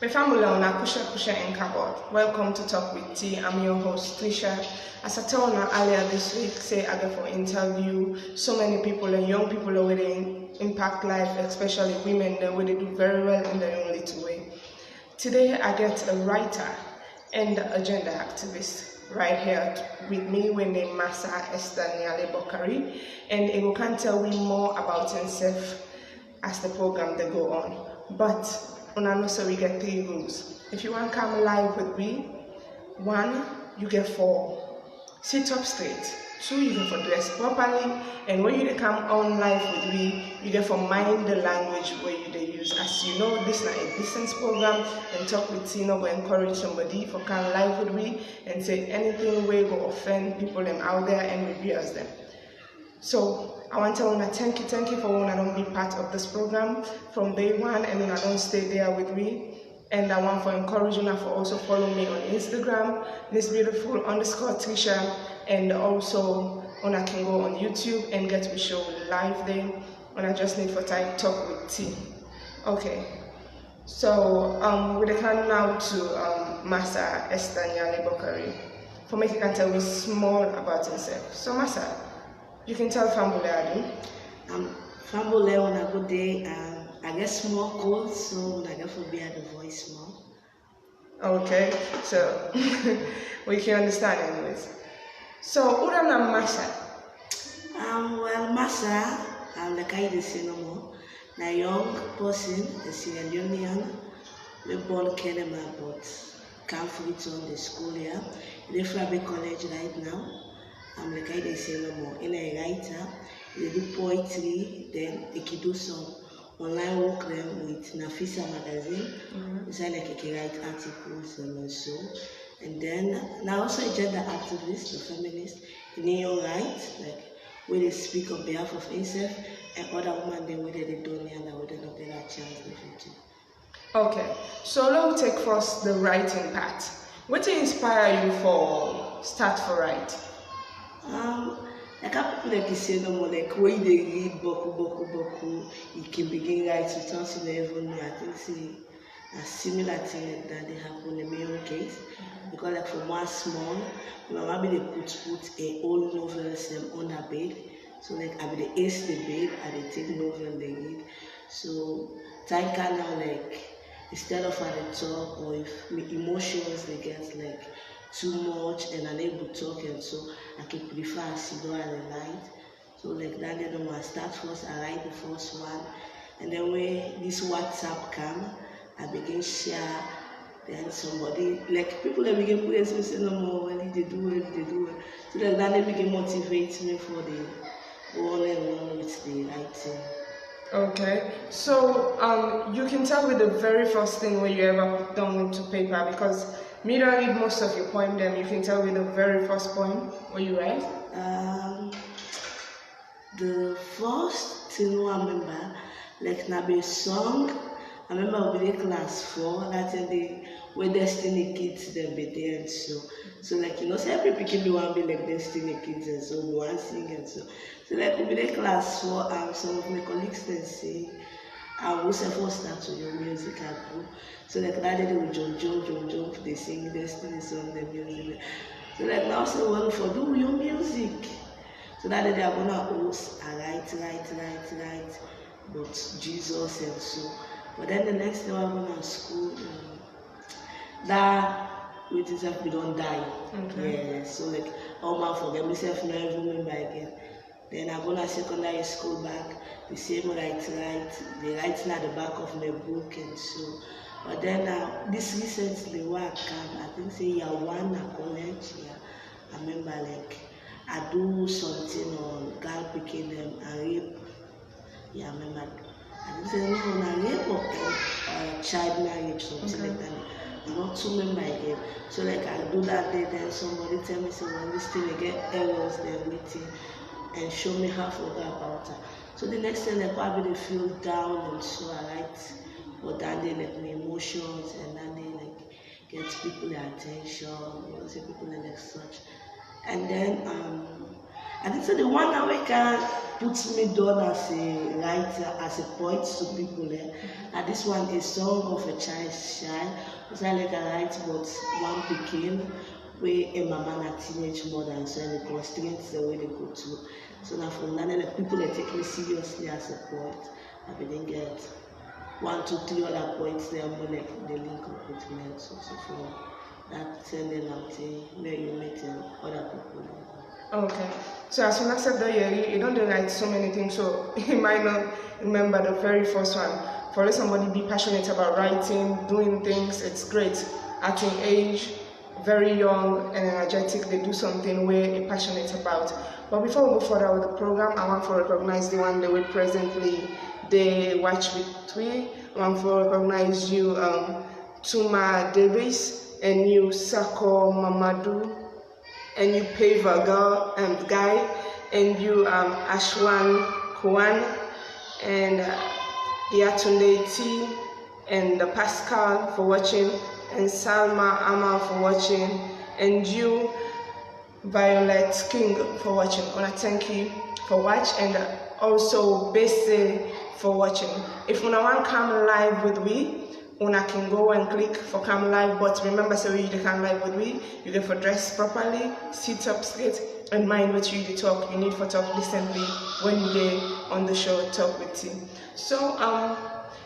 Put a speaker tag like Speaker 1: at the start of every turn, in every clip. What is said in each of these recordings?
Speaker 1: My family on Kusha and Kabod. Welcome to Talk with T. I'm your host, Tricia. As I told you earlier this week, say I go for interview so many people and young people are within impact life, especially women, that they do very well in their own little way. Today I get a writer and agenda activist right here with me when named Massah Esther Nyally Bockarie, and he can tell me more about himself as the program they go on. But so we get 3 rules. If you want to come live with me, 1, you get 4, sit up straight. 2, you get for dress properly. And when you come on live with me, you get for mind the language where you they use. As you know, this is not a distance program, and Talk with Tina will encourage somebody for come live with me and say anything where will offend people them out there and reveals them. So I want to thank you for when I don't be part of this program from day one and when I don't stay there with me. And I want to encourage you for also follow me on Instagram, this beautiful _Tricia, and also when I can go on YouTube and get to show live there when I just need for time Talk with T. Okay. So we come now to Massah Esther Nyally Bockarie. For me, you can tell me small about himself. So Massah, you can tell family I do.
Speaker 2: Family on a good day, I get small cold, so I get for be at the voice small.
Speaker 1: Okay, so we can understand anyways. So who am Massah?
Speaker 2: Well, Massah, like I did say no more. A young person, a leonean, we born Kenema, but can't fit on the school here. They Fabric College right now. Like I say no more. In a writer, they do poetry, then they can do some online work them with Nafisa magazine. It's like I can write articles and so. And then now also a gender activist, a feminist, in your right, like where they speak on behalf of himself and other women then whether they don't and whether not get a chance in the future.
Speaker 1: Okay, so let's take first the writing part. What inspire you for start for write?
Speaker 2: Like how people like you say no more, like when they read boku, you can begin write without you even know. I think see a similar thing like that they happen in my own case. Because like from one small, my mama they put a old novels on her bed. So like I be the ace the bed and they take novel they read. So time can now like instead of at the talk or if emotions they get like too much and unable to talk, and so I can prefer sit down and write. So like that then when I start first, I write the first one, and then when this WhatsApp come, I begin share. Then somebody like people that begin put me say no more, what did they do? So like that they begin motivate me for the go on and on with the writing.
Speaker 1: Okay, so you can tell me the very first thing when you ever put down into paper, because me don't read most of your poem, then you can tell me the very first poem when you write.
Speaker 2: The first thing I remember, like na be song. I remember we did class 4, that's in the where Destiny Kids then be there, and so like you know, so every picking me want to be like Destiny Kids, and so we want to sing, and so like we did class 4, and some of my colleagues then say, I was first start to your music at group. So like that day we jump, they sing Destiny song, the music. So like now so one for do your music. So that day they are gonna host, I write, but Jesus and so. But then the next day I'm going to school, that with itself we don't die.
Speaker 1: Okay.
Speaker 2: Yeah, so like all man forget myself not even remember again. Then I go to secondary school back, the same write, they writing at the back of my book and so. But then this recently where I come, I think say year 1 at college, yeah. I remember like I do something on girl picking them and rape. Yeah, I remember. I didn't say no, I rape or child marriage, something like that. I'm not too remember again. So like I do that day, then somebody tell me, so when this thing I get errors, they're waiting and show me how to go about her. So the next thing I probably feel down, and so I write but that day like my emotions, and that day like get people their attention, you know, say people like such. And then I think so the one that we can put me down as a writer, as a poet to people. And this one is Song of a Child's Child. It's not like I write but one became where a mama and a teenage mother and so the constraints the way they go to. So now from that like people that take me seriously as a poet. I didn't get 1, 2, 3 other poets there more like the link up with me. So from that sending out where you meet other people.
Speaker 1: Okay, so as you said that you don't write so many things, so you might not remember the very first one. For let somebody be passionate about writing, doing things, it's great. At an age, very young and energetic, they do something we're passionate about. But before we go further with the program, I want to recognize the one that we presently they watch with we. I want to recognize you, Tuma Davis, and you, Sako Mamadou, and you Paver girl and guy, and you Ashwan Kwan, and Yatunde T, and Pascal for watching, and Salma Amal for watching, and you Violet King for watching. I want to thank you for watching, and also Bese for watching. If you want to come live with me, una can go and click for come live, but remember, so you come live with me, you get for dress properly, sit up straight, and mind what you talk. You need for talk decently when you get on the show, talk with you. So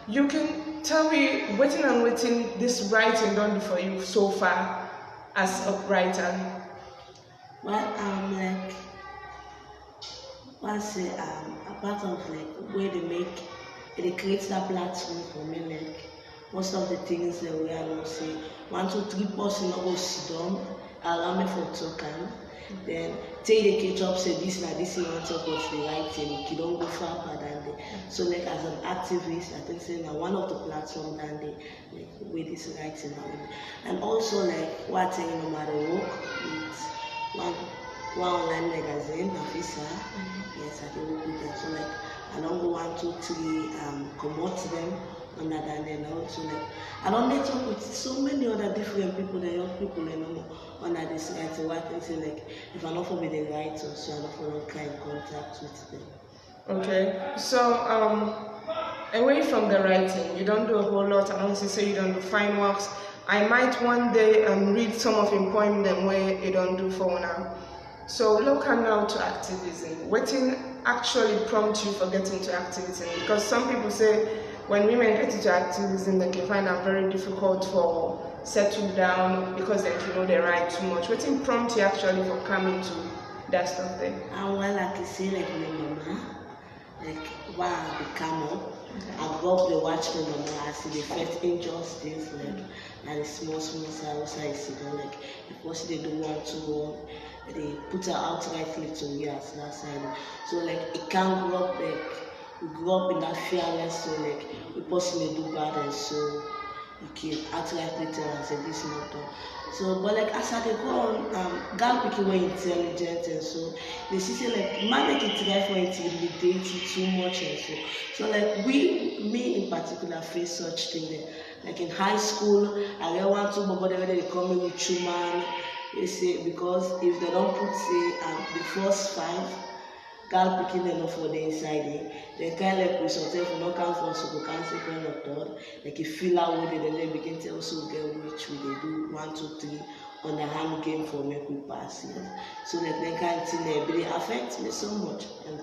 Speaker 1: you can tell me waiting this writing done for you so far as a writer.
Speaker 2: Well, like, what's it, a part of like where they create that platform for me, like most of the things that we are going to say, 1, 2, 3 person go sit down, allow me for talking, then take the catch up, say this now, this you want to talk about the writing, you don't go far than they. So like as an activist, I think say now one of the platforms than they like with this writing and also like what no matter work with one online magazine, Nafisa. Yes, I can work with them. So like I don't go 1, 2, 3 promote them. And then also like I don't network with so many other different people, the young people under this right. So I can say like if I'm not for me the right so I'm not for long kind contact with them. Okay.
Speaker 1: So away from the writing, you don't do a whole lot. I don't say you don't do fine works. I might one day read some of your poems them where you don't do for now. So look now to activism. What actually prompt you for getting to activism? Because some people say when women get into activism, they can find it very difficult for settle down because they they write too much. What prompt you actually for coming to that stuff there?
Speaker 2: And well, like you say, like my mama, like why I become up. I grew up the watch my mama. I see the first injustice, like the small house I see them like because they don't want to. They put her outrightly to me as that side. So like it can't grow up like. We grew up in that fearless, so like we personally do bad and so you can outrightly tell and say this is not done. So but like as I go on, girl picking were intelligent and so they see like man like it try for intimidate too much and so like me in particular face such thing like in high school I don't want to but they come in with you man. They say because if they don't put say the first 5 girl picking them up for the inside they kind of like result if no come from so can say kind of thought like a filler with it and then begin to also get which we they do 1, 2, 3 on the hand game for make we pass so like they kind of thing they affect me so much and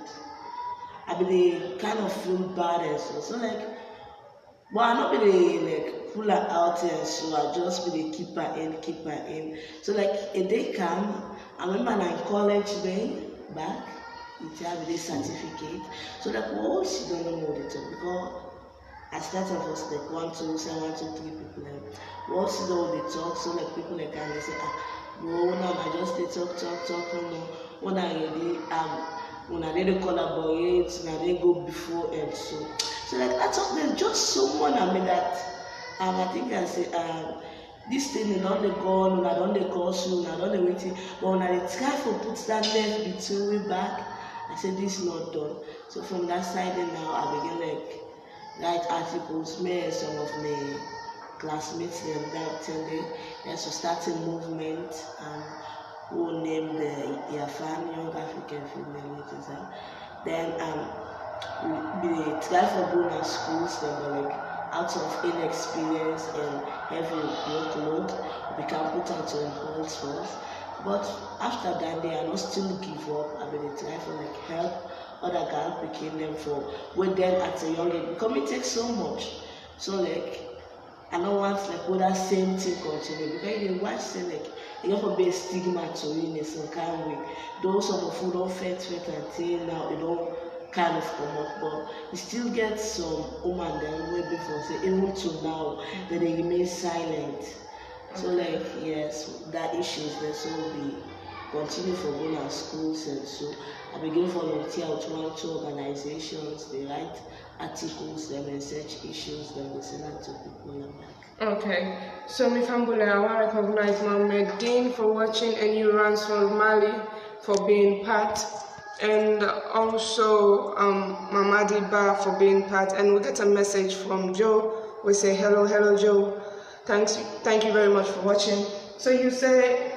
Speaker 2: I be kind of feel bad and so like but I not be like pull her out and so I just be the keep her in so like a day come I remember I'm in college then back it have this certificate. So that she don't know what it is because I started first like 1, 2, 3 people like what she don't know the talk so like people like can they say bro now I just they talk when I really when I didn't collaborate when I didn't go before and so like I talk there's just someone I mean that I think I say this thing is not the gun, I don't the cause you, I don't the waiting, but when I try to put that left between me back I said this is not done. So from that side and now I begin like write articles, me some of my classmates them that tell they to start a movement who named Yafan Young African Female Leaders. Then we try for going to schools that were like out of inexperience and heavy workload, we can put out on hold first. But after that, they are not still give up. I mean, they try for like help other girls picking them for with them at a young age because it takes so much. So like I don't want like what that same thing continue because they watch say like you have to be a stigma to you in some kind of way. Those sort of food don't fit until now, you don't kind of come up, but you still get some woman then way before say even to now that they remain silent. So like yes, that issues there so we continue for going to schools and so I begin volunteer with 1 or 2 organizations, they write articles, they research issues, then they send out to people and back.
Speaker 1: Okay, so Mifambule, I want to recognize Mohamed Dean for watching and you runs for Mali for being part, and also Mamadi Ba for being part, and we get a message from Joe. We say hello Joe, thank you very much for watching. So you say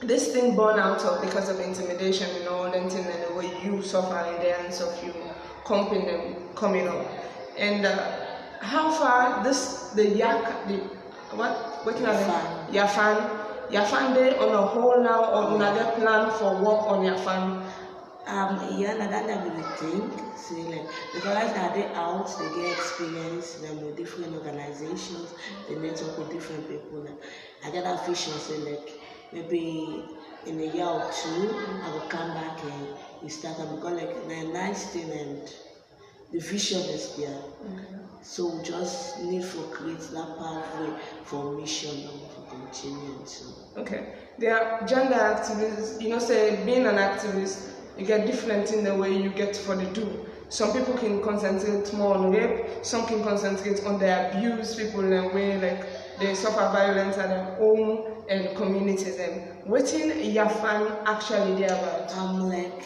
Speaker 1: this thing born out of because of intimidation and all that thing and the way you suffer in the hands of you coming up, and how far Yafan day on a whole now or another plan for work on Yafan?
Speaker 2: Yeah, that never think. See, like because now they out, they get experience them with different organizations, they network with different people. Like, I get that vision, say like maybe in a year or 2, I will come back and we start and because like a nice thing and the vision is there. So we just need to create that pathway for mission and for continuing. So.
Speaker 1: Okay. There are gender activists, you know, say being an activist, you get different in the way you get for the do. Some people can concentrate more on rape, some can concentrate on the abuse people in a way like they suffer violence at their home and communities. And what's in Yafan actually there about?
Speaker 2: Like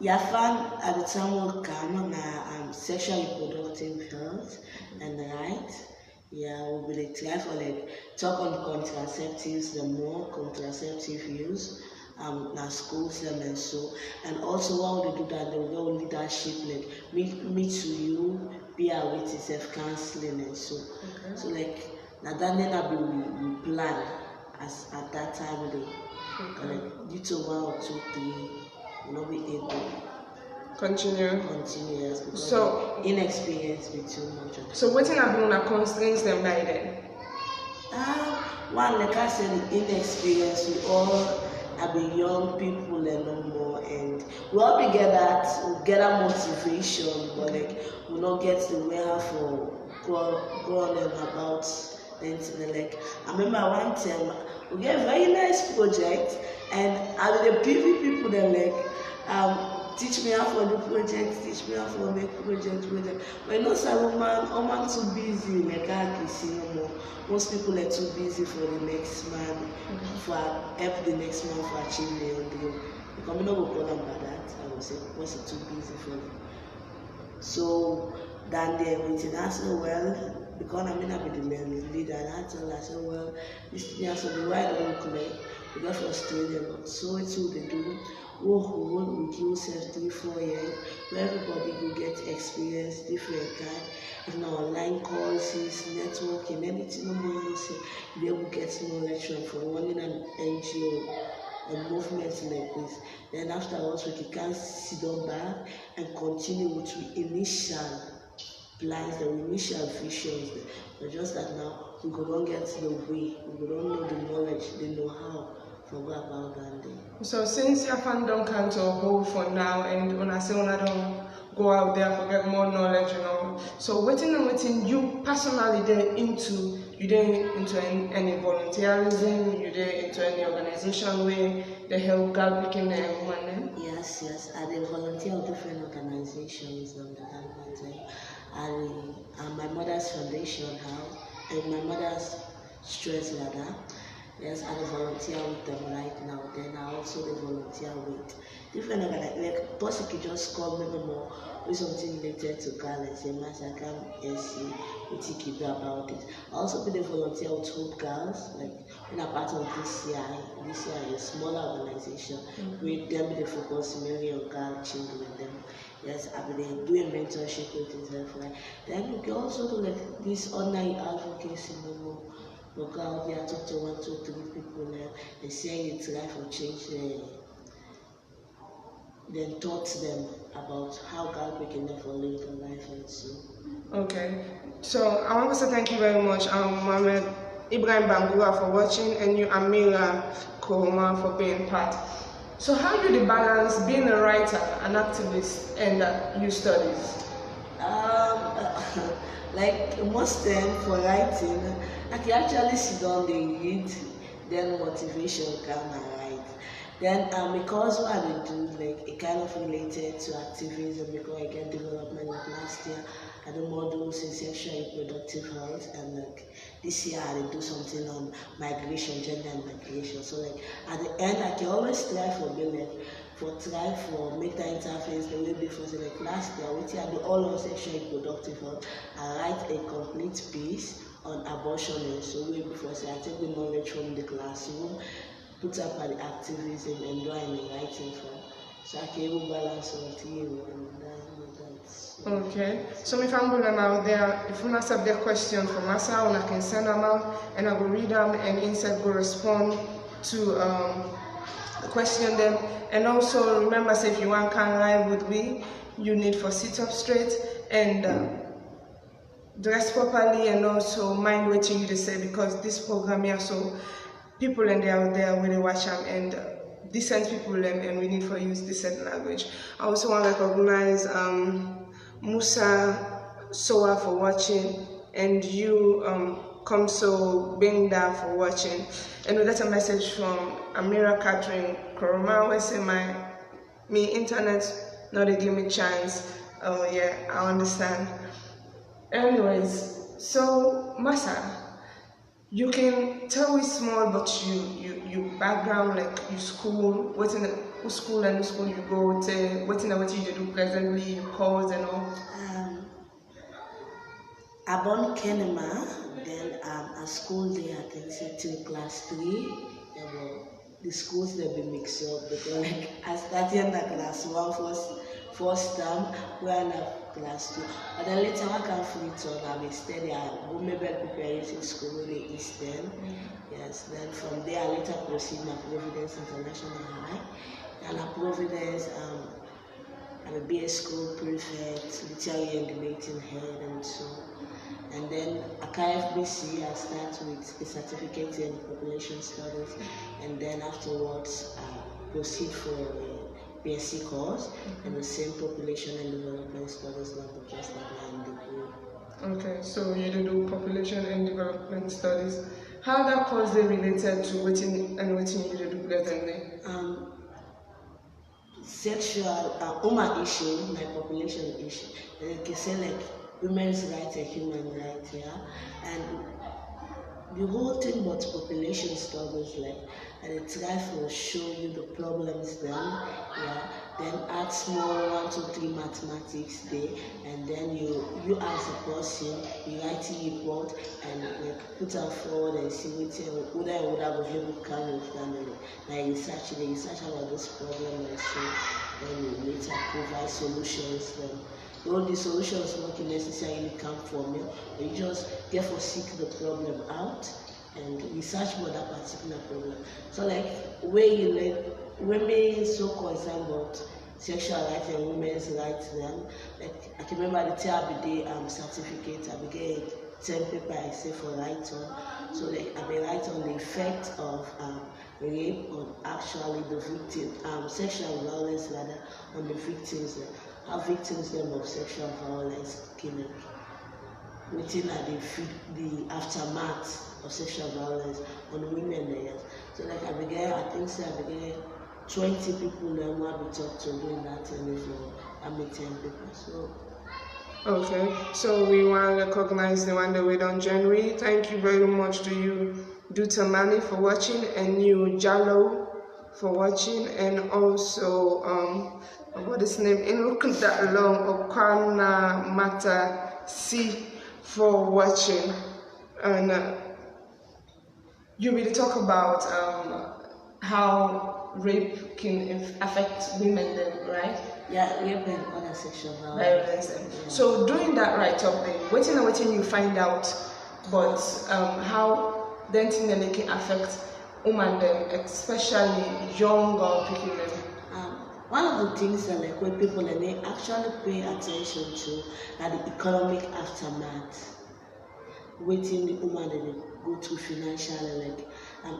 Speaker 2: Yafan at the time will come on sexual reproductive health and rights. Yeah, we'll be try for like talk on contraceptives, the more contraceptive use. Na schools them and so, and also while they do that, they will go leadership like me to you, be a with self counseling and so. So like now that then we plan as at that time they like due to 1 or 2, 3, you know be able
Speaker 1: continue
Speaker 2: yes, because
Speaker 1: so
Speaker 2: inexperience be too much.
Speaker 1: So what in Abuna constraints them by then?
Speaker 2: One like I said, inexperience, we all are be young people and no more, and we all be get that motivation, but like we not get the way how for go on and about anything. Like I remember one time we get a very nice project, and the PV people they like teach me how for the project, teach me how for make project. But you know, some man too busy, like I can see no more. Most people are too busy for the next man, for help the next man for achieve their own dream. Because we don't go call them by that. I would say, what's it too busy for them? So then they everything. I said, well, because I'm not be the leader, and I told her, I said, well, this thing has to be right on clear. We got frustrated, so it's what they do. Work with you 3-4 years, where everybody will get experience, different kind. If now online courses, networking, anything more you say, they will get knowledge from running an NGO, a movement like this. Then afterwards, we can sit down back and continue with the initial plans, the initial visions. But just that now, we don't get the way, we don't know the knowledge, the know-how. About that day.
Speaker 1: So since your fan don't come to a hold for now, and when I say when I don't go out there for get more knowledge, you know. So waiting you personally there into you there into any volunteerism, you there into any organization where they help girl picking and women?
Speaker 2: Yes. I did volunteer with different organizations and my mother's foundation how and my mother's stress ladder. Yes, I volunteer with them right now. Then I also volunteer with different like boss could just call me more with something related to girl and say Massah I can see what you keep about it. I also be the volunteer with Hope Girls, like when I'm part of DCI. DCI is a smaller organization. We them be the focus mainly on girl children them. Yes, I've been doing mentorship with itself. Like then we can also do like this online advocacy more. Look out there, talk to 1, 2, 3 people and say it's life will change then taught them about how God we can never live the life and so.
Speaker 1: Okay, so I want to say thank you very much, Mohammed Ibrahim Bangura for watching, and you Amira Koroma for being part. So how do you balance being a writer, an activist, and your studies?
Speaker 2: Like most time for writing, I can actually sit down and read, then motivation come and write. Then because what I do, like it kind of related to activism because I get development like last year. I do modules in sexual and reproductive health, and like this year I do something on migration, gender and migration. So like at the end I can always strive for being like try for make that interface the way before. So like last year, which I do all on sexual and reproductive health, I write a complete piece on abortion and so way before. So I take the knowledge from the classroom, put up at the activism and do any writing for. So I can even balance on theory and that's.
Speaker 1: Okay, so if I'm going out there, if you must have their question from Massah, I can send them out and I will read them and instead will respond to question them. And also remember, say if you want to live with me, you need for sit up straight and dress properly, and also mind what you say, because this program here, so people and they out there when they watch them and decent people and we need for use decent language. I also want to recognize Musa Soa for watching, and you Komso Bengda for watching. And we got a message from Amira Catherine Koroma who say me internet not they give me chance. Oh yeah, I understand. Anyways, so Massah, you can tell we small, but you background, like you school, what in the school and the school you go to, what you do presently, your course and all.
Speaker 2: I born Kenema, then at school there I think say till class 3. The schools they be mixed up because like I started in the class 1 first term, where I'm at class 2. But then later I can free turn, I will study at Women Preparation School in the Eastern. Yes, then from there I later proceed to Providence International High. And at Providence, I'm a BS school prefect, literary and debating head and so. And then at KFBC, I start with a certificate in population studies, and then afterwards proceed for a BSc course and the same population and development studies, not just like in degree.
Speaker 1: Okay, so you do population and development studies. How that course is related to what you do presently?
Speaker 2: Sexual human issue, my population issue. You can say like women's rights and human rights, yeah. And the whole thing about population studies, like, and they try to show you the problems then, yeah. Then add small 1, 2, 3 mathematics there, and then you as a person, you write a report and like put it forward and see what I would have been able to come with family. Like research about this problem and so then you later provide solutions then. All the solutions not necessarily come from you, you just get for seek the problem out and research about that particular problem. So like where you like women so concerned about sexual rights and women's rights then, like I can remember the TRBD certificate, I began 10 paper I say for write on. So like I be write on the effect of rape on actually the victim, sexual violence rather on the victims. How victims them of sexual violence killing, within the aftermath of sexual violence on women there. So like I began 20 people that want to talk to doing that and for 10 people. So
Speaker 1: Okay, so we want to recognize the one that we done January. Thank you very much to you, Dutamani, for watching, and you, Jallo, for watching, and also, what is his name? In looking that long, Okana Mata C for watching. And you will talk about how rape can affect women, then, right?
Speaker 2: Yeah, rape and other sexual
Speaker 1: violence.
Speaker 2: Yeah.
Speaker 1: So during that write-up, then, what you find out, but how then thing that can affect women, then, especially younger people.
Speaker 2: One of the things that like when people and they actually pay attention to are the economic aftermath. Waiting the woman that they go through financially, like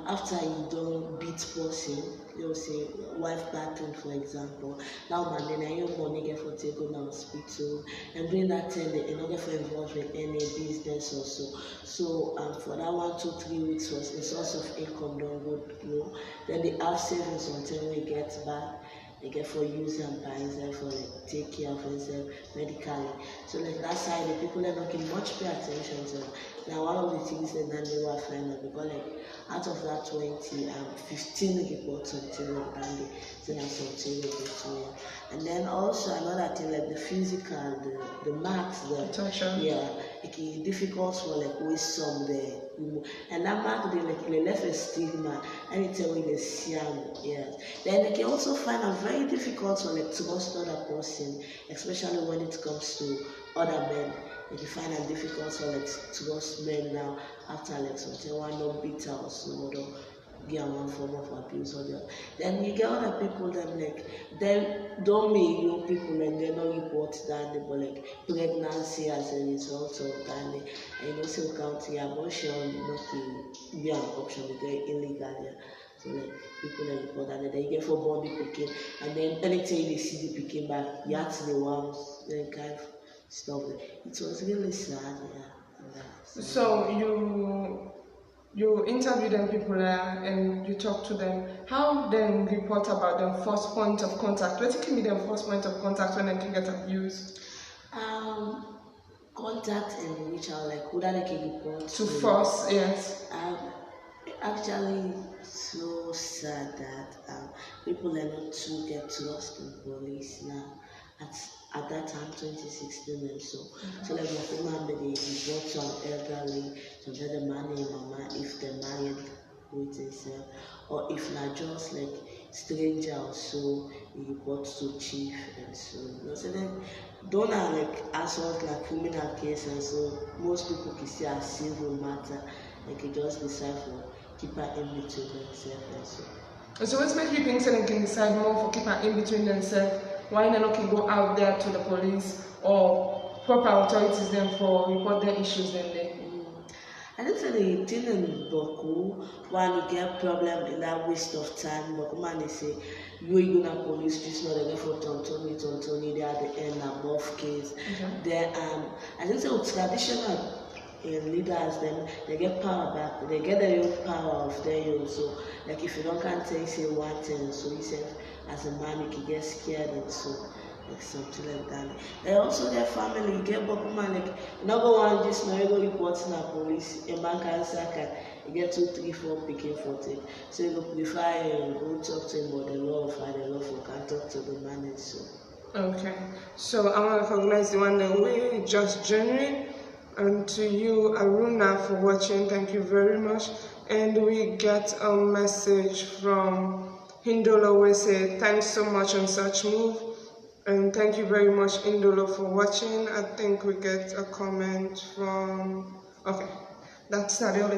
Speaker 2: after you don't beat person, you say wife batting for example. Now man then I have money get for take go to hospital, and during that time they not get for involved with any business or so. So for that 1, 2, 3 weeks was a source of income don't go low. Then they have savings until we get back. They get for use and buy them for like take care of themselves medically. So like that side the people are not giving much pay attention to. Now one of the things that they were finding out because like out of that 20, 15 reports until like Dandy, so that's something like and then also another thing like the physical, the marks, it's difficult for like with some there. And that mark they left a stigma anytime when they see them, yes. Then they can also find a very difficult for like to trust other person, especially when it comes to other men. They can find it difficult for like to trust men now after like something one not bitter or so or get one form of abuse or the other. Then you get other people that like they don't make young people and they don't report that they were like pregnancy as a result of that and also county abortion not to be an option because illegal. Yeah. So like people that report that they get for body picking and then anytime they see the picking back, you ask the ones then kind of stuff. It was really sad, yeah.
Speaker 1: So you interview them people and you talk to them. How then report about them first point of contact? What can be their first point of contact when they can get abused?
Speaker 2: Contact and reach out like who that they can report
Speaker 1: to first, yes.
Speaker 2: Actually so sad that people are not to get lost in police now. At that time 2016 and so like my woman they report to an elderly to get the money mama if they're married with himself or if not just like stranger or so he reports to chief and so so then don't have like assault like criminal case and so most people can see a civil matter like you just decide for keep her in between themselves and so.
Speaker 1: And so what makes you think they can decide more for keep her in between themselves? Why they not can go out there to the police or proper authorities then for report their issues then there?
Speaker 2: I don't say the thing in Boku when you get problem in that waste of time, but man they say you go to police just not again for Tontoni, they are the end above case. Then I think so traditional leaders then they get power back, they get their own power of their own. So like if you don't can't say one thing, so you say as a man you can get scared and so like something like that. And also their family, you get back man like number one just now you go report to the police, a man can sack you get 2, 3, 4 picking for it. So you go prefer go talk to him about the law of the law for can talk to the man and so.
Speaker 1: Okay. So I want to recognize the one that we just January. And to you, Aruna, for watching, thank you very much. And we get a message from Hindolo, we say, thanks so much on such move. And thank you very much, Indolo, for watching. I think we get a comment from, okay. That's not the only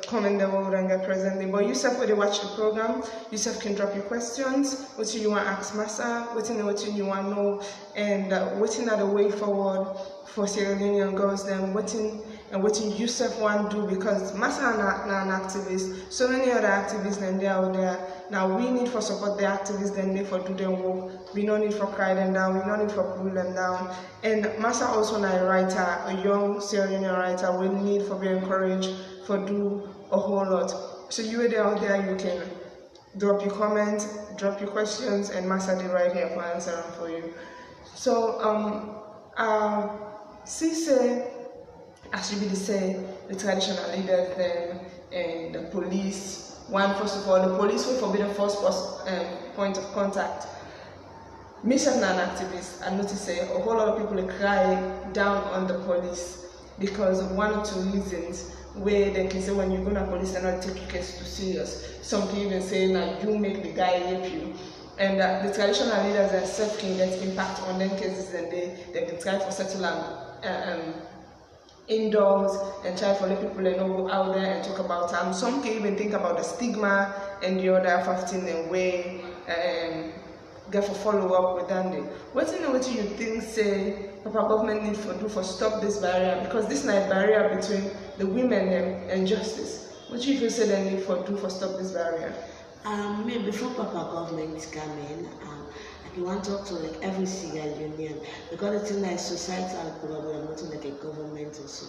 Speaker 1: comment that we would get presently. But Yusuf, when you watch the program, Yusuf can drop your questions. What you want to ask Massah, what you want to know, and what are the way forward for Sierra Leonean girls, then what Yusuf want to do, because Massah not an activist, so many other activists then they out there. Now we need for support the activists then they for do their work. We don't need for cry them down, we don't need for pull them down. And Massah also not a writer, a young Sierra Leonean writer, we need for be encouraged for do a whole lot. So you are there out there, you can drop your comments, drop your questions, and Massah is right here for answering for you. So see say as you be say the traditional leaders then and the police. One, first of all, the police will forbid the first point of contact. Myself, an activist, I notice say a whole lot of people cry down on the police because of one or two reasons. Where they can say when you go to police, they're not take your case too serious. Some can even say now you make the guy rape you. And the traditional leaders themselves can get impact on them cases, and they can try to settle indoors and try for the people that don't go out there and talk about them. Some can even think about the stigma and the other 15 and way get for follow up with them. What you think say Papa government need for do for stop this barrier, because this is not a barrier between the women and justice. What do you feel say they need for do for stop this barrier?
Speaker 2: Before Papa government come in, I want to talk to like every Sierra Leonean, because it's like societal problem, not like a government also.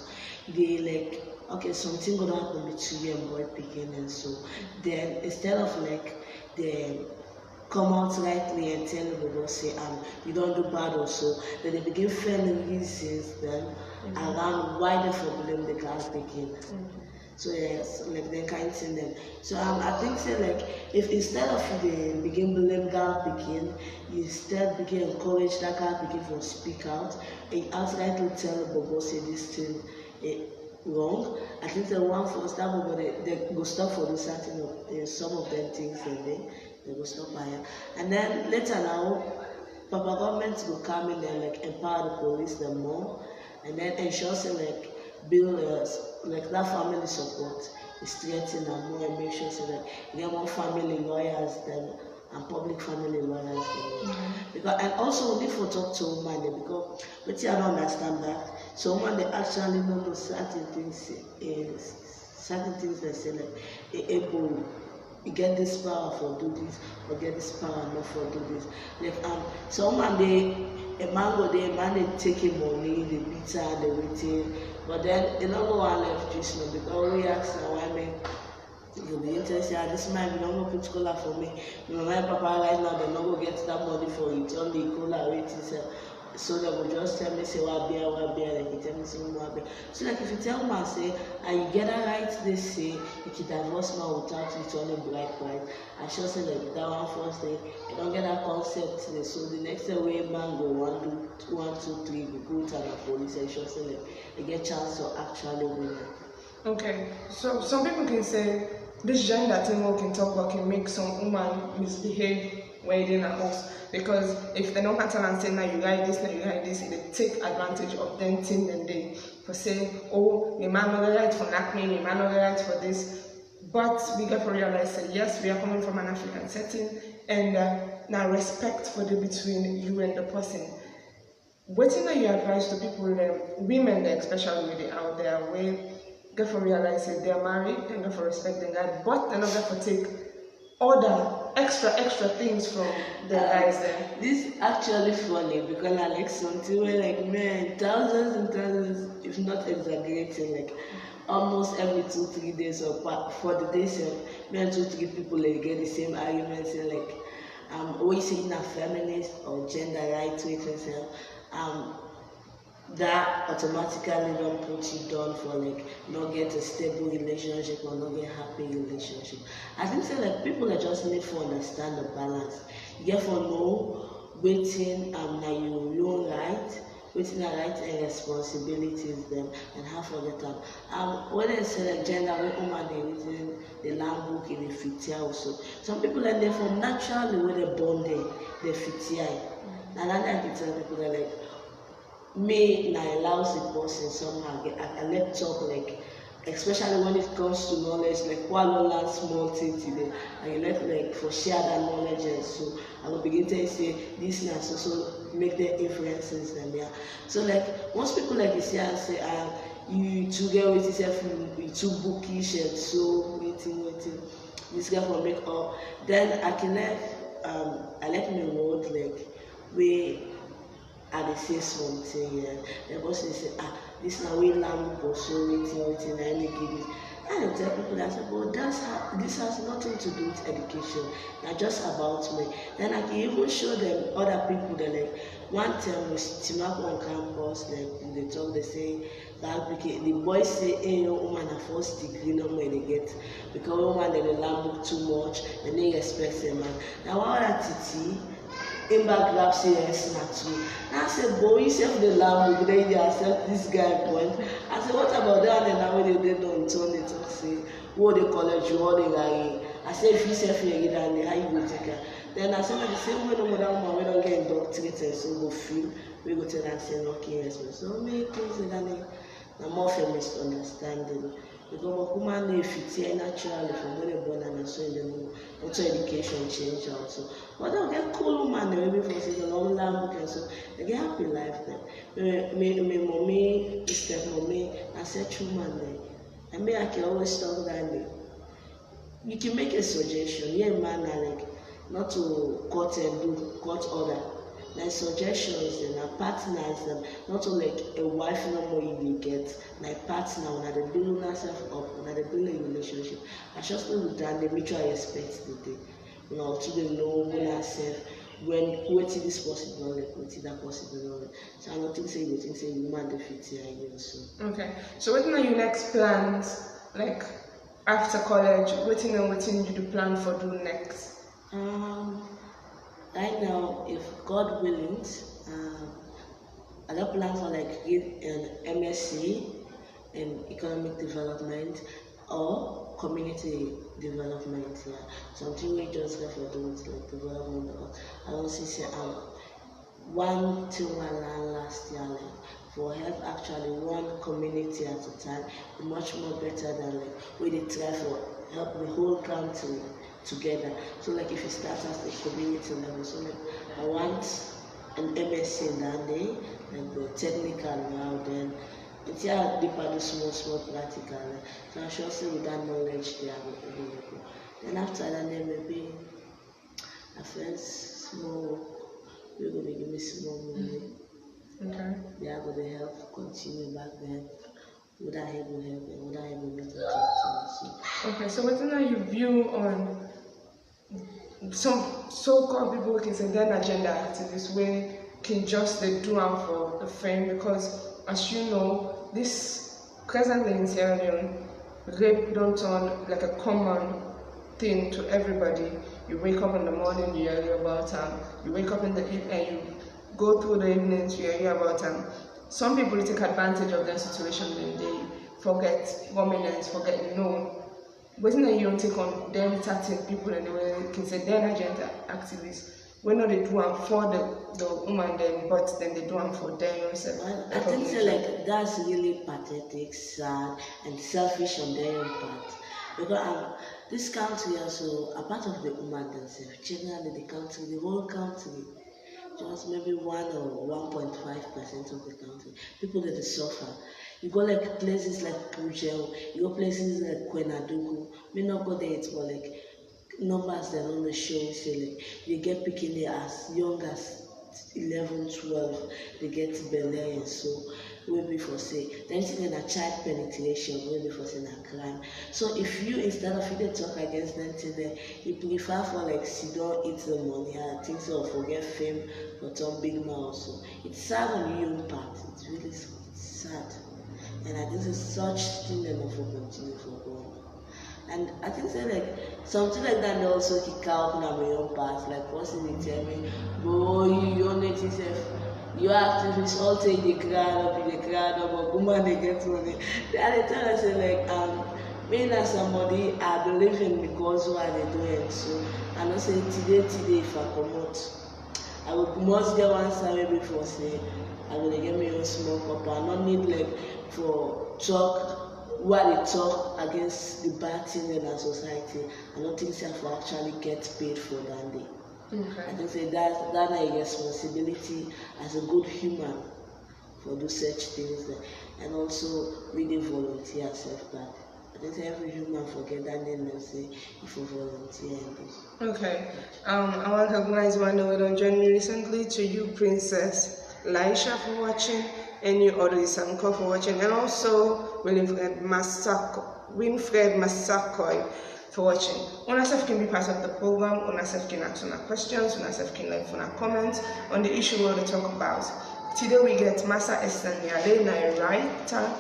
Speaker 2: They like, okay, something gonna happen between you and boy picking, and so then instead of like they come out rightly and tell them say you don't do bad also, then they begin finding reasons then around why they for blame the girl picking. So yes, like they can't see them. So I think say like if instead of they begin blame girl picking, you instead begin encourage that girl picking for speak out and outrightly tell Bobo say this thing wrong. I think the one for that Bobo they go stop for the certain some of them things and they go stop by. And then later now Papa government will come in and like empower the police them more, and then ensure say like build like that family support is strengthened and more, and make sure so that you get more family lawyers than and public family lawyers than because, and also we need to talk to women because but I don't understand that. So women they actually know certain things they say like able you get this power for do this or get this power not for do this. Like some man a man they take him money, they beat her, they waiting. But then they don't go on left just now because we ask now why me you'll be interested. This man we don't go put cola for me. My papa right now they don't go get that money for it. Only cola waiting. So they will just tell me say what beer, like you tell me say what beer. So like if you tell me say and you get a right they say you can divorce man without it only black. I should say like that one first day you don't get that concept today. So the next day way man go 1, 2, 3 we go to the police and should say like they get chance to actually win.
Speaker 1: Okay, so some people can say this gender thing can talk about can make some woman misbehave when they're in a house. Because if they don't cancel and say now you got this, they take advantage of them thing and they for say, oh, the man not the right for knock me, the man not the right for this. But we got to realize that yes, we are coming from an African setting and now respect for the between you and the person. What do you advise to people, women especially when they out there, where get for realize that they are married, they get for respect the guy, but they're not get for take other extra things from the guys there.
Speaker 2: This actually funny because I like something where like man, thousands and thousands, if not exaggerating, like almost every 2-3 days or for the days me and 2-3 people like get the same arguments and like always saying a feminist or gender right way to that automatically don't put you down for like not get a stable relationship or not get happy relationship. I think so like people that just need to understand the balance. You get for know waiting now you own right, waiting the right and responsibilities them and how forget them. When they say like gender when woman they written the land book in the fit also. Some people are there from naturally when they born they fit here. And then I can tell people that like may now allows the person somehow get a let talk like especially when it comes to knowledge like while learn small things today and you let like for share that knowledge and so I will begin to say this now so make their influences and yeah. So like most people like you see and say you two get with yourself you too bookish and so waiting this guy for make up then I can let me word like we they say something, the person say, this now we lamb or so waiting, I make it. And tell people, I said, but this has nothing to do with education. It's just about me. Then I can even show them other people that like one time with Timako on campus, they talk, they say that the boys say, hey, no woman a first degree, no more they get because woman they learn book too much, and they expect them man. Now what that titi in back grab say yes not too. Now I said, boy, you self the lamb book, then you accept this guy point. I said, what about that? And now when they don't turn it up, say, what they college, what they guy. I said, if you self here get down there, how you go take her? Then I said, the same way no more woman we don't get indoctrinated, so go feel we go tell and say no yes. So many things that are more for misunderstanding. Because woman if it's naturally from when they born and so in the also education change also. But they'll get cool woman maybe for saying a long lamb and so they get happy life then. Me mommy, stepmommy, I said true man then. I mean I can always talk that day. You can make a suggestion, yeah man like not to cut and do cut order. My suggestions and my partners them not to like a wife no more you get my partner when they build yourself up when they build a relationship. I just know that the mutual respect the day. You know, to the know when I say when what is this possible like what is that possible like. So I don't think say you think say you man the fit here again so.
Speaker 1: Okay. So what are your next plans like after college? What you do plan for do next?
Speaker 2: Right now, if God willing, I got plans for like get an MSc in economic development or community development. Yeah, something we just got for doing like development. I don't see one thing I learned last year like for help actually one community at a time, much more better than like we did try for help the whole country together. So like if you start at the community level, so like I want an MSc in that day, like the technical now then until deeper the small practical. So I should say with that knowledge they are available. Then after that then maybe a first small we're gonna give me small money.
Speaker 1: Okay.
Speaker 2: They are gonna help continue back then. Would I help and would I able not to talk to.
Speaker 1: Okay, so what are your view on some so-called people can say then agenda activists where can just they do out for the fame because as you know, this presently in Sierra Leone, rape don't turn like a common thing to everybody. You wake up in the morning, you hear about you wake up in the evening and you go through the evenings, you hear about some people take advantage of their situation and they forget prominence, forget no. Wasn't that you don't take on them certain people and they can say they're agenda activists. When not they do them for the woman then, but then they do them for them yourself.
Speaker 2: Well, I think so like that's really pathetic, sad, and selfish on their own part. Because this country also, a part of the woman themselves, generally the country, the whole country, just maybe 1 or 1.5% of the country, people that suffer. You go like places like Pujel, you go places like Kwenadugu, may not go there, it's more like numbers that on the show say like they get picking it as young as 11, 12, they get belay and so will be for say then in a child penetration will be for saying a crime. So if you instead of you talk against them today, you prefer for like sit down eat the money and things so forget fame for some big mouth. So it's sad on your own part. It's really sad. And I think it's such thing that will continue for going. And I think say like something like that they also kick out now my own part. Like what's in it tell me, boy, you don't let yourself you activists all take the crowd up, but woman they get money. They tell us like me as somebody I believe in because what they doing. So I don't say today if I come out, I will must get one salary before say I will get me a small cup. I don't need like for talk what they talk against the bad thing in our society. I don't think self will actually get paid for that day.
Speaker 1: Okay.
Speaker 2: I think say that a responsibility as a good human for do such things and also really volunteer self back. I think every human forget that name and say if you volunteer in this.
Speaker 1: Okay. I want to recognize one who don't join me recently to you, Princess Laisha, for watching, and you Odrisanko for watching, and also William Massah Winfred Massah for watching. Una self can be part of the program, una self can ask una questions, una self can leave una comments on the issue we want to talk about. Today we get Massah Esther Nyally, a writer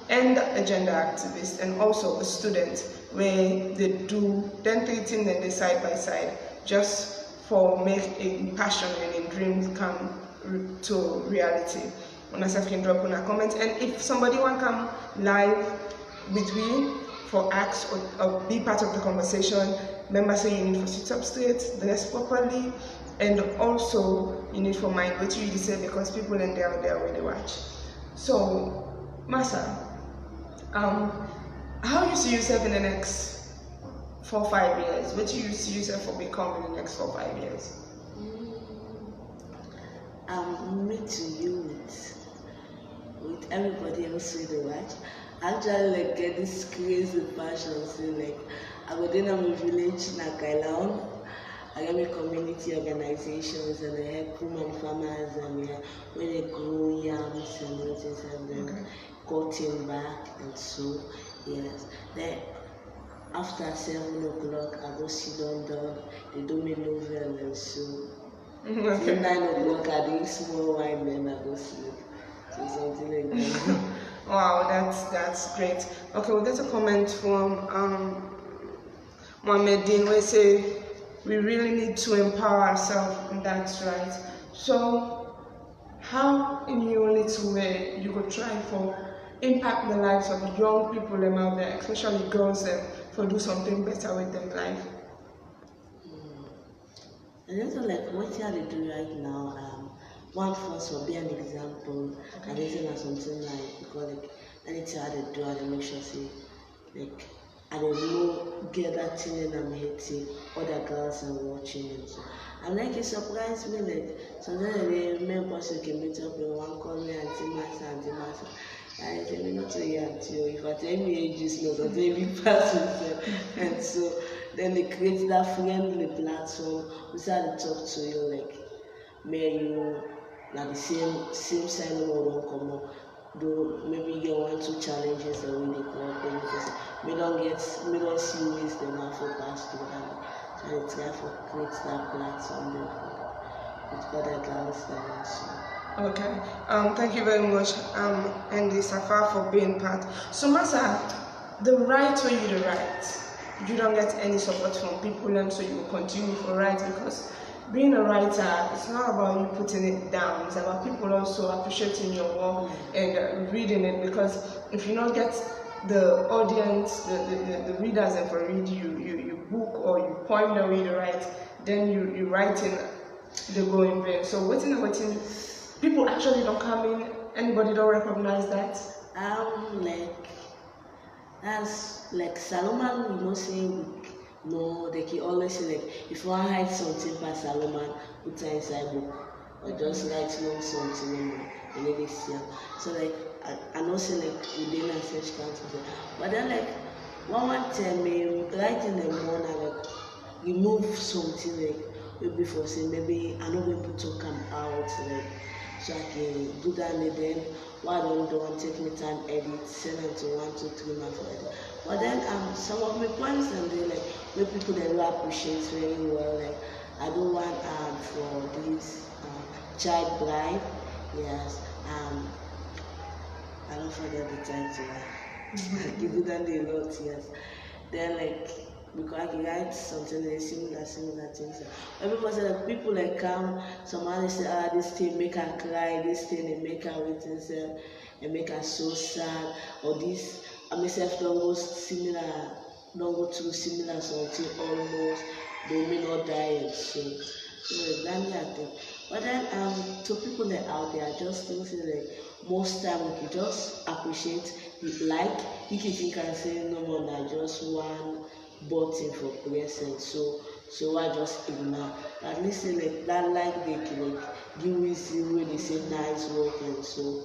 Speaker 1: and a gender activist, and also a student where they do dental things and they side by side just for make a passion and a dream come to reality. Una self can drop una comment, and if somebody want come live with me for acts or be part of the conversation, remember say you need to sit up straight, dress properly, and also you need to mind what you say because people in there when they watch. So, Massah, how you see yourself in the next 4 or 5 years? What do you see yourself for becoming in the next 4 or 5 years?
Speaker 2: I'm meeting you with everybody else with the watch. Actually, like get this crazy passion. So like I go in a village in Kailaon. I have a community organizations and I help women farmers and when they grow yams and things and then cutting back and so yes. Then after 7 o'clock I go sit down, they do me novel and so till 9 o'clock I drink small wine then I go sleep. So something like that.
Speaker 1: Wow, that's great. Okay, we'll get a comment from Mohammed Dean where say we really need to empower ourselves, and that's right. So how in your little way you could try for impact the lives of young people out there, especially girls for do something better with their life?
Speaker 2: And also like what you do right now, one first will be an example, and this is something like because like anything I do, I make sure say like I don't know get that thing and I'm hating other girls are watching it. So I'm like it surprised me like sometimes the main person can meet up and one call me Auntie Massah. I tell me not to hear to you. If I tell me ages not, I tell me person. And so then they create that friendly platform. We start to talk to you like may you like the same side of don't come up. Do maybe you get 1 or 2 challenges that we come up with because we don't see ways them have to pass through that. So I try to create that platform then with other girls and so.
Speaker 1: Okay. Thank you very much, Andy Safa, for being part. So Massah, the right way you the right. You don't get any support from people and so you will continue to write because being a writer, it's not about you putting it down, it's about people also appreciating your work and reading it because if you don't get the audience, the readers and for read you book or you point the way to write, then you writing they go in vain. So waiting, people actually don't come in, anybody don't recognize that?
Speaker 2: Like that's like Salomon, you know, saying no, they can always say like if you want to hide something by Salomon, put it inside book or just write long something and then they see it. So like I know say like within a search council, but then like one tell me write in the morning like remove something like maybe for say maybe I know people to come out like so I can do that and then why don't take me time edit, send it to 1, 2, 3 months for edit. But then some of my points and they like where people that do appreciate very well like I don't want for this child bride, yes, I don't forget the title. I give you that a lot, yes. Then like because I can write something like similar things. Everybody say like people like come, somebody say this thing make her cry, this thing they make her wait and make her so sad, or this I myself don't go through similar something almost, they may not die and so that's I think. But then to people that out there, I just think like most time we can just appreciate it like you can think and say no more than just one button for present, so I just ignore. At least say like that like they can like give me see where they say nice work and so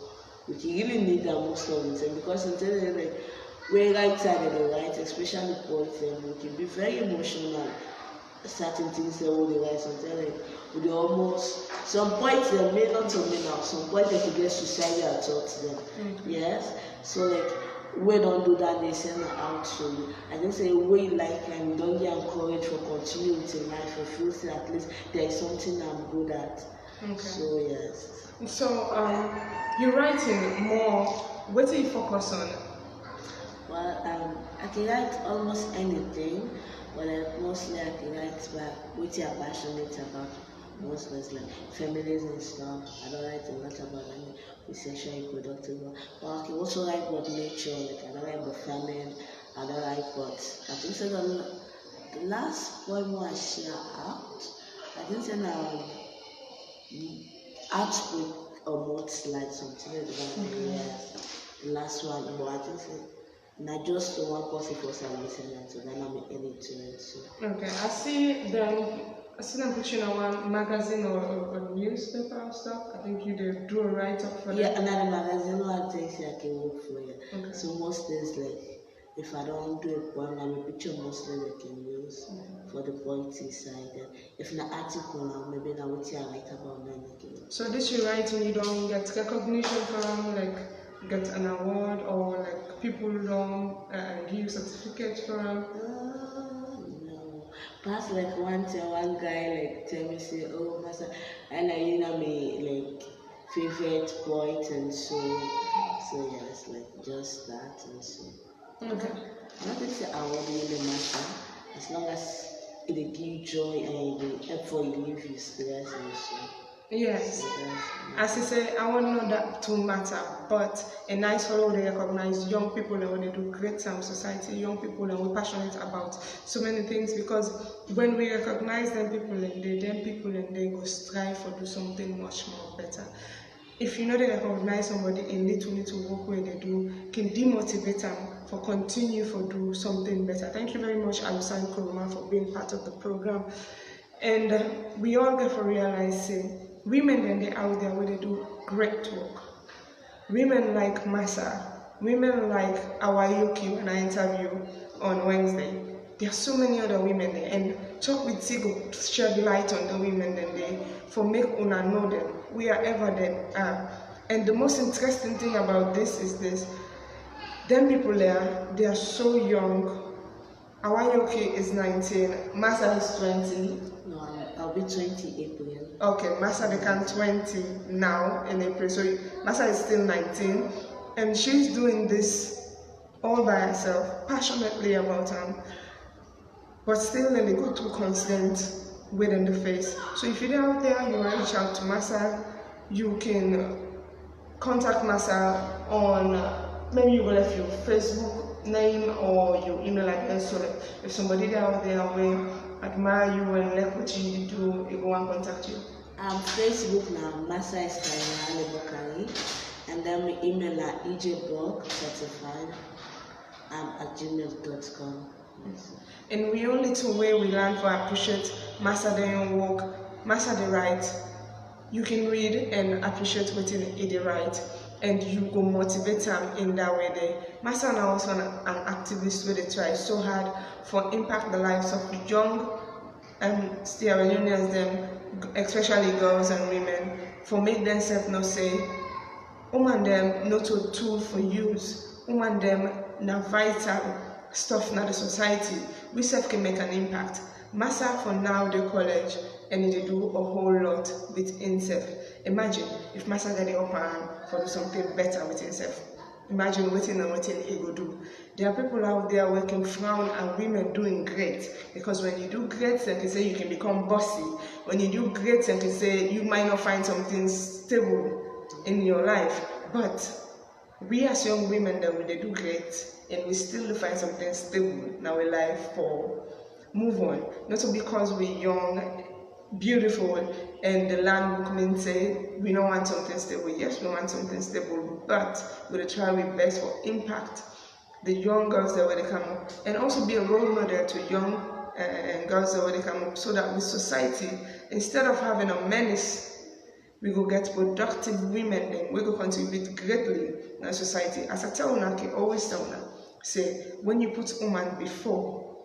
Speaker 2: we can really need that most of the time because sometimes like we write side and the right, especially poets, and we can be very emotional. Certain things that we write sometimes like we almost some points they may not to me now, some points they can get suicidal thoughts them. Yes. So like we don't do that, they send out. So I just say we like and don't get encouraged for continue with your life or feel say at least there is something I'm good at.
Speaker 1: Okay.
Speaker 2: So yes.
Speaker 1: So you're writing more. What do you focus on?
Speaker 2: Well, I can write almost anything, but mostly I can write about what you're passionate about. Mostly it's like feminism and stuff. I don't write a lot about any sexual reproductive work. But I can also write about nature, like I don't write about famine, I don't write about I think so the last poem I share out, I think so now outbreak or mudslide something like that. Yeah. The last one, but I think so not just the one person for some listening, so then I'm into it. So.
Speaker 1: Okay, I see them putting on one magazine or newspaper or stuff. I think you do a write-up for that.
Speaker 2: Yeah, another magazine I think I can work for you.
Speaker 1: Okay.
Speaker 2: So most days like if I don't do a poem, I'm a picture mostly I can use for the poetry side. And if an article now, maybe now what I write about then.
Speaker 1: So this you write and you don't get recognition from, like get an award or like people don't give you certificates from?
Speaker 2: No. Perhaps like one guy like tell me say, oh Massah, I like you know me like favorite poet and so yes, like just that and so.
Speaker 1: Okay.
Speaker 2: Not to say I won't really matter as long as it give joy and it help for you live your stress and so.
Speaker 1: Yes. As I say, I want to know that to matter, but a nice fellow they recognize young people and when they do great society, young people and we're passionate about so many things because when we recognize them people and they go strive for do something much more better. If you know they recognize somebody in little work where they do can demotivate them for continue for do something better. Thank you very much, Alusan Kuruma, for being part of the program. And we all get to realize women then they out there where they do great work. Women like Massah, women like Awayuki when I interview on Wednesday. There are so many other women there, and Talk with Tigo shed light on the women then they for make una know them wherever they are. And the most interesting thing about this is this: them people there, they are so young. Awayuki is 19, Massah is 20.
Speaker 2: No, I'll be 20 April.
Speaker 1: Okay, Massah become 20 now in April, so Massah is still 19, and she's doing this all by herself, passionately about them, but still then they go through constant with in the face. So if you're out there, you want to reach out to Massah, you can contact Massah on, maybe you will have your Facebook name or your email address, so that if somebody out there will admire you and like what you do, you go and contact you.
Speaker 2: Facebook now, Massah Esther Nyally Bockarie, and then my email at ejbook35 at gmail.com. Yes.
Speaker 1: And we only two way we learn for appreciate Massah their work, Massah the right. You can read and appreciate what they write, and you go motivate them in that way there. Massah now also an activist where they try so hard for impact the lives of young Sierra Leoneans, them, especially girls and women, for make themselves no say, woman them not a tool for use, woman them na vital stuff na the society. We self can make an impact. Massah for now the college and they do a whole lot with himself. Imagine if Massah get the upper hand for do something better with himself. Imagine what he go do. There are people out there working frown and women doing great. Because when you do great, then they say you can become bossy. When you do great, then they say you might not find something stable in your life. But we as young women, then they do great, and we still find something stable in our life for move on. Not because we're young, beautiful, and the land women say we don't want something stable. Yes, we want something stable, but we'll try our best for impact the young girls that when they come up, and also be a role model to young girls that when they come up, so that with society, instead of having a menace, we go get productive women, then we go contribute greatly in society. As I tell Unaki, always tell Una, say when you put woman before,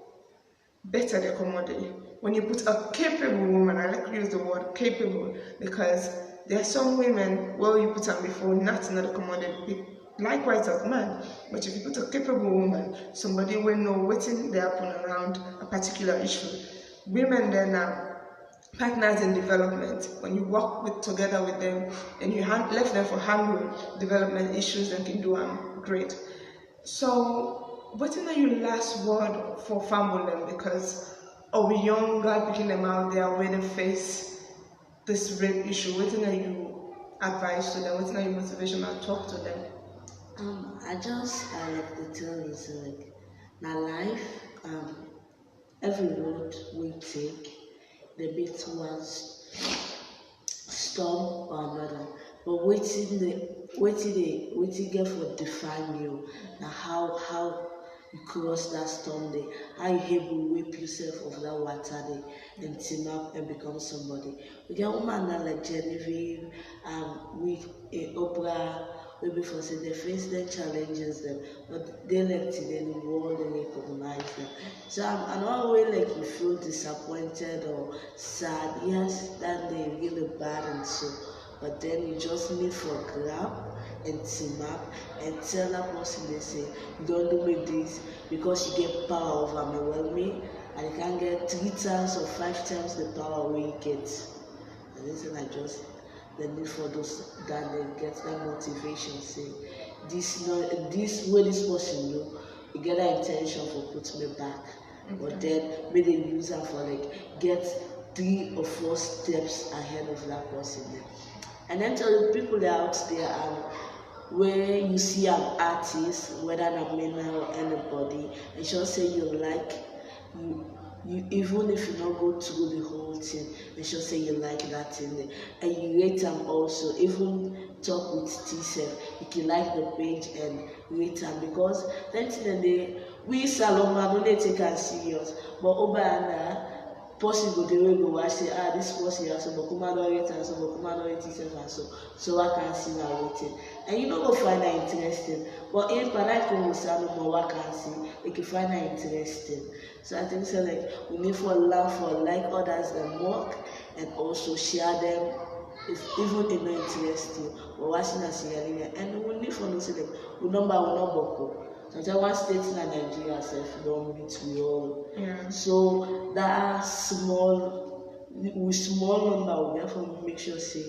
Speaker 1: better the commodity. When you put a capable woman, I like to use the word capable, because there are some women, well, you put them before, not another commodity Likewise as man, but if you put a capable woman, somebody will know what's they happen around a particular issue. Women then are partners in development. When you work together with them and you left them for handle development issues and can do great. So what's in your last word for family? Because our young girl picking them out there where they face this rape issue, what's in you advice to them, what's in your motivational talk to them?
Speaker 2: I like to tell you, so like, my life, every road we take, the bit was storm or another. But waiting get for define you, now how you cross that storm day, how you able to whip yourself of that water day and team up and become somebody. We get woman that like Genevieve, with Oprah. We before say they face their challenges them, but they like to then the world and recognize them. So I'm not way like you feel disappointed or sad. Yes, that they really bad and so, but then you just need for grab and team up and tell that person they say you don't do with this because you get power over me and you can get 3 times or 5 times the power we get. And this is I just the need for those that they get that motivation, say this way this person do, you get that intention for put me back. Okay. But then may they use that for like get 3 or 4 steps ahead of that person. And then tell the people that are out there where you see an artist, whether I'm man or anybody, and she'll say you like you even if you not go through the whole thing, and she'll say you like that thing, and you rate them also. Even talk with Tricia, you can like the page and rate them because then they we Saloma don't they take us serious, but over person go the way go watch say this person here so but come on rate and so but come on rate Tricia and so I can see now rating, and you know go find that interesting. But if I come with Saloma, what can see you can find that interesting. So I think so like we need for love for like others that work and also share them if even they not interesting or watching us here and we need for no say like we number will not boko. So just one state in Nigeria self don't meet we all.
Speaker 1: Yeah.
Speaker 2: So that small number we therefore make sure say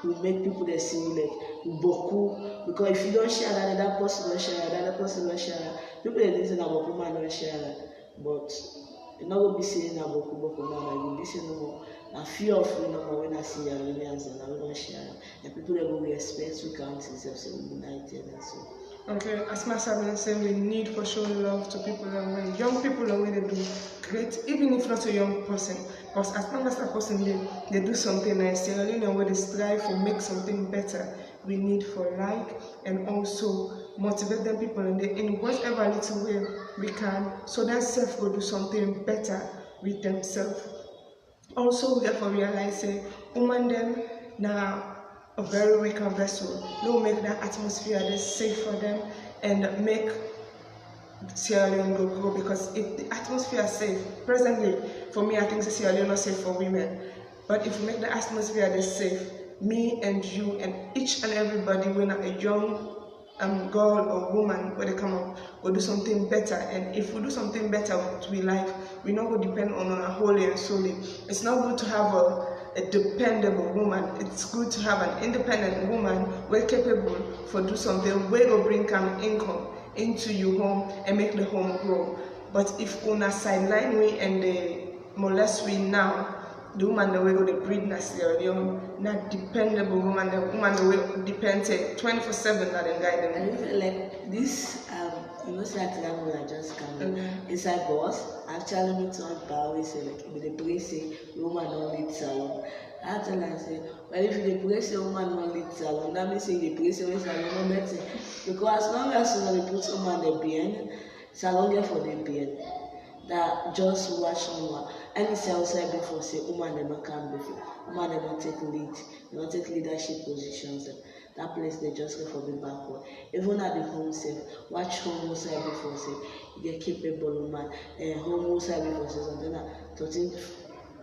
Speaker 2: we make people that see like boku, because if you don't share that person don't share that person don't share people that listen about boku man don't share that. But you're not going to be saying about Kubo now, I will be saying no more. A fear of you know when I see Iranians and I don't share. And people that will respect we count themselves so united and so.
Speaker 1: Okay, as Massah said, we need for showing love to people and when young people are going to do great, even if not a young person. Because as long as that person they do something nice, they're really where they strive to make something better. We need for like and also motivate them people in whatever little way we can, so that self will do something better with themselves. Also, we have to realize woman them now a very weak vessel. No make that atmosphere that's safe for them and make Sierra Leone go grow, because if the atmosphere is safe, presently for me I think Sierra Leone is not safe for women. But if we make the atmosphere that's safe, me and you and each and everybody when a young girl or woman when they come up will do something better. And if we do something better we like, we not go depend on a wholly and solely. It's not good to have a dependable woman. It's good to have an independent woman we're capable for do something where go bring income into your home and make the home grow. But if una sideline we and they molest we now, the woman that we go to breed na Sierra Leone, not dependable woman, the woman that we depend 24/7 that they guide them.
Speaker 2: I feel like this you know that level I just come inside boss actually me to always say like with the place say woman don't need salon. I tell her say well if the place say woman don't need salon, that means say the place say salon no better, because as long as you put woman the being salon get for the being that just watch someone. And it's outside before say woman never come before. Woman never take lead, they don't take leadership positions. That place they just go for the backward. Even at the home safe, watch home outside before say you get capable woman and home outside before say something like 13,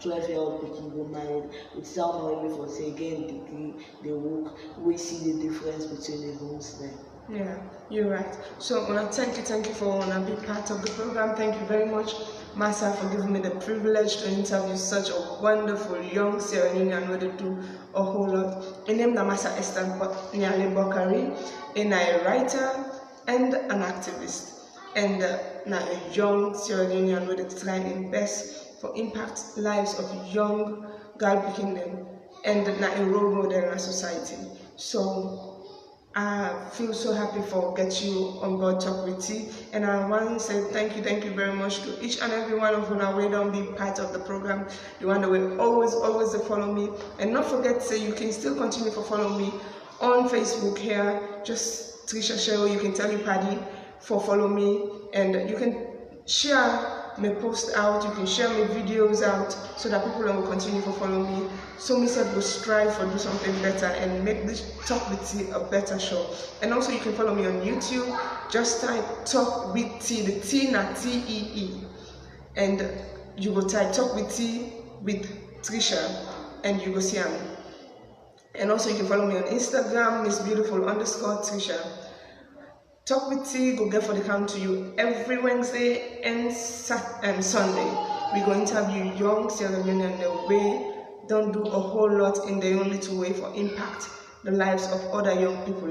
Speaker 2: 12-year-old people go married with someone before say again degree, they work, we see the difference between the homes there.
Speaker 1: Yeah, you're right. So thank you for being part of the program. Thank you very much, Massah, for giving me the privilege to interview such a wonderful young Sierra Leonean who did do a whole lot. I name the Massah Esther Nyally Bockarie, and a writer and an activist, and now a young Sierra Leonean who did try in best for impact lives of young girl picking them, and now a role model in our society. So I feel so happy for get you on board Talk with T, and I want to say thank you very much to each and every one of you now. We don't be part of the program. The one that will always follow me, and not forget to say you can still continue to follow me on Facebook here. Just Tricia Shero. You can tell your party for follow me, and you can share my post out, you can share my videos out so that people will continue to follow me. So me said we'll strive for do something better and make this Talk with T a better show. And also you can follow me on YouTube. Just type Talk with T, the T na T-E-E, and you will type Talk with T with Tricia, and you will see me. And also you can follow me on Instagram, Miss_Beautiful_Tricia. Talk with T go get for the come to you every Wednesday and Sunday. We go interview young Sierra Leonean the way don't do a whole lot in the only two way for impact the lives of other young people.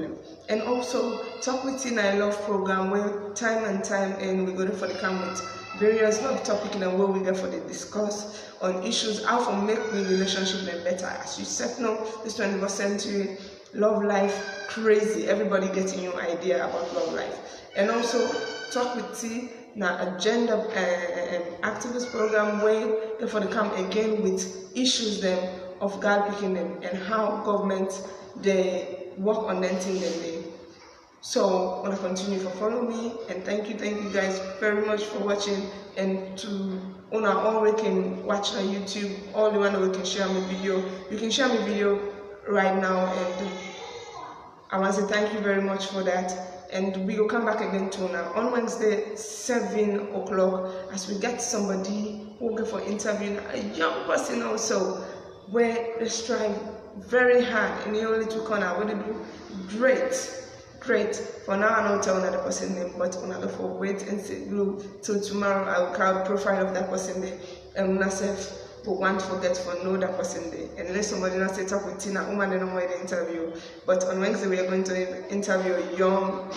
Speaker 1: And also Talk with T na a love program where time and time and we go there for the come with various love topic in the way we get for the discuss on issues how to make the relationship better. As you said now, this 21st century love life crazy, everybody getting your idea about love life. And also Talk with T now a gender activist program where therefore they come again with issues them of girl picking them and how government they work on them thing them day. So I want to continue to follow me, and thank you guys very much for watching. And to all we can watch on YouTube, all the one that we can share my video, you can share my video right now, and I want to say thank you very much for that. And we will come back again to now on Wednesday 7 o'clock as we get somebody who will go for interviewing a young person also where they strive very hard in the only two corner where they do great. For now I don't tell another person name, but another for wait and see till tomorrow I will carve profile of that person there, and myself will want to forget for know that person there. And let somebody not say Talk with Tina woman they don't want the interview. But on Wednesday we are going to interview a young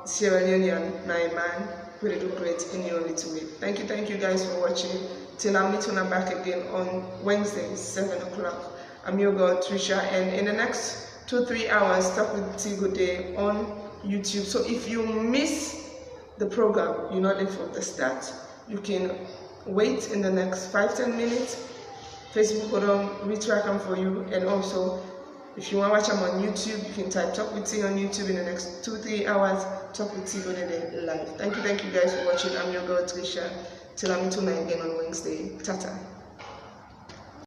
Speaker 1: Sierra Leonean man who they do great in the only two way. Thank you guys for watching. Till I meet you back again on Wednesday 7 o'clock. I'm your girl Tricia, and in the next 2-3 hours Talk with T go day on YouTube. So if you miss the program, you're not there for the start, you can wait in the next 5-10 minutes. Facebook will retrack them for you. And also if you want to watch them on YouTube, you can type Talk with T on YouTube. In the next 2-3 hours Talk with T go day live. Thank you guys for watching. I'm your girl Tricia. Till I meet you again on Wednesday. Tata.